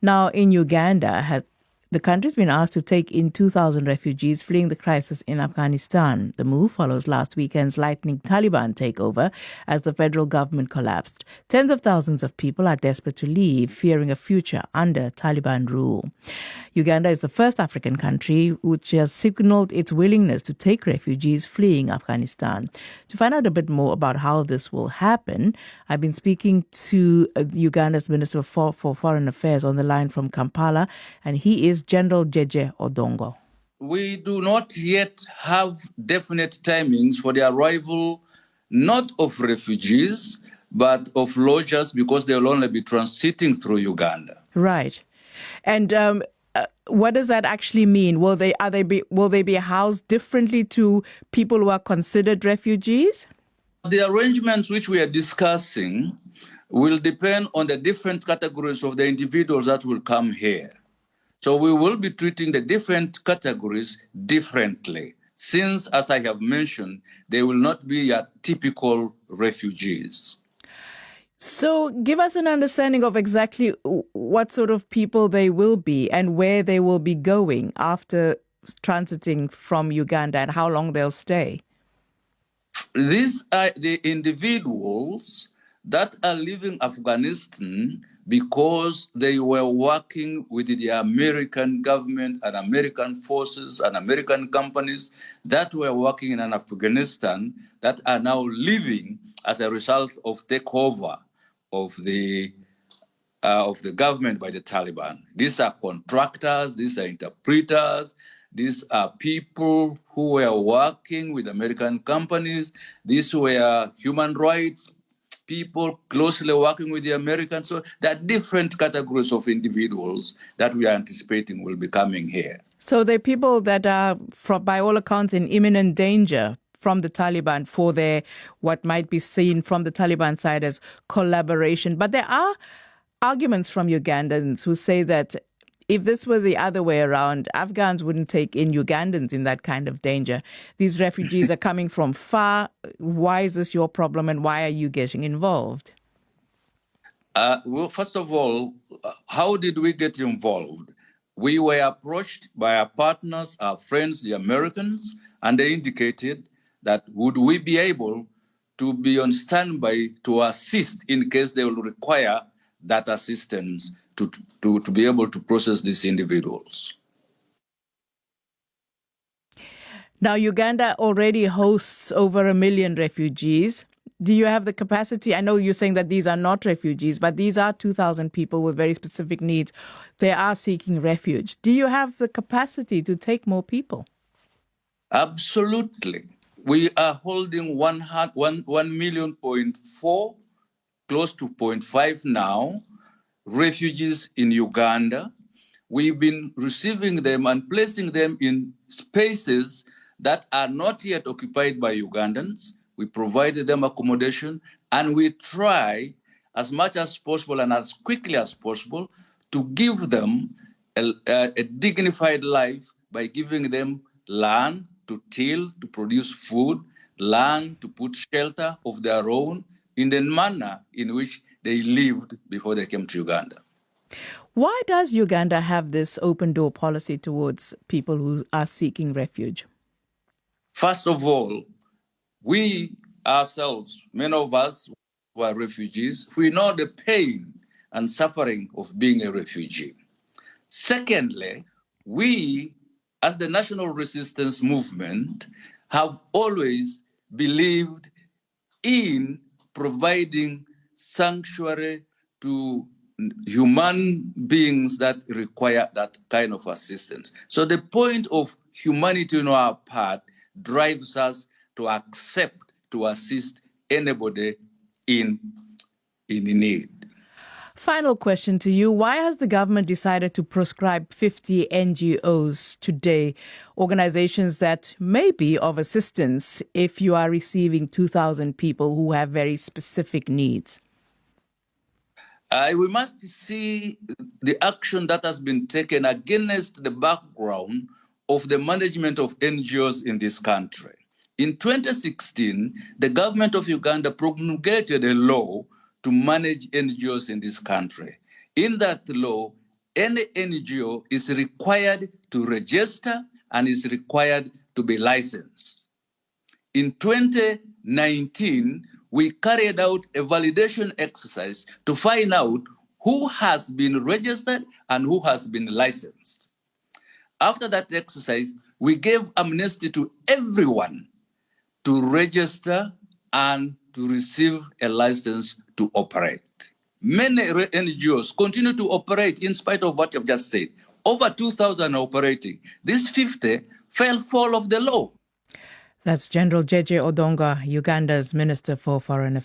Now, in Uganda, the country's been asked to take in 2,000 refugees fleeing the crisis in Afghanistan. The move follows last weekend's lightning Taliban takeover as the federal government collapsed. Tens of thousands of people are desperate to leave, fearing a future under Taliban rule. Uganda is the first African country which has signaled its willingness to take refugees fleeing Afghanistan. To find out a bit more about how this will happen, I've been speaking to Uganda's Minister for Foreign Affairs on the line from Kampala, and he is General Jeje Odongo. We do not yet have definite timings for the arrival not of refugees, but of lodgers, because they will only be transiting through Uganda. Right. And what does that actually mean? Will they be housed differently to people who are considered refugees? The arrangements which we are discussing will depend on the different categories of the individuals that will come here. So we will be treating the different categories differently, since, as I have mentioned, they will not be typical refugees. So give us an understanding of exactly what sort of people they will be and where they will be going after transiting from Uganda and how long they'll stay. These are the individuals that are leaving Afghanistan because they were working with the American government and American forces and American companies that were working in Afghanistan that are now leaving as a result of takeover of the government by the Taliban. These are contractors, these are interpreters, these are people who were working with American companies, these were human rights people closely working with the Americans. So there are different categories of individuals that we are anticipating will be coming here. So they're people that are, by all accounts, in imminent danger from the Taliban for their, what might be seen from the Taliban side as collaboration. But there are arguments from Ugandans who say that if this were the other way around, Afghans wouldn't take in Ugandans in that kind of danger. These refugees are coming from far. Why is this your problem and why are you getting involved? Well, first of all, how did we get involved? We were approached by our partners, our friends, the Americans, and they indicated that would we be able to be on standby to assist in case they will require that assistance to be able to process these individuals. Now, Uganda already hosts over 1 million refugees. Do you have the capacity? I know you're saying that these are not refugees, but these are 2,000 people with very specific needs. They are seeking refuge. Do you have the capacity to take more people? Absolutely. We are holding 1 million, close to 0.5 now, refugees in Uganda. We've been receiving them and placing them in spaces that are not yet occupied by Ugandans. We provide them accommodation, and we try as much as possible and as quickly as possible to give them a dignified life by giving them land to till, to produce food, land to put shelter of their own in the manner in which they lived before they came to Uganda. Why does Uganda have this open door policy towards people who are seeking refuge? First of all, we ourselves, many of us who are refugees, we know the pain and suffering of being a refugee. Secondly, we, as the National Resistance Movement, have always believed in providing sanctuary to human beings that require that kind of assistance. So the point of humanity on our part drives us to accept, to assist anybody in need. Final question to you. Why has the government decided to proscribe 50 NGOs today, organizations that may be of assistance if you are receiving 2,000 people who have very specific needs? We must see the action that has been taken against the background of the management of NGOs in this country. In 2016, the government of Uganda promulgated a law to manage NGOs in this country. In that law, any NGO is required to register and is required to be licensed. In 2019, we carried out a validation exercise to find out who has been registered and who has been licensed. After that exercise, we gave amnesty to everyone to register and to receive a license to operate. Many NGOs continue to operate in spite of what you've just said. Over 2,000 are operating. These 50 fell foul of the law. That's General Jeje Odongo, Uganda's Minister for Foreign Affairs.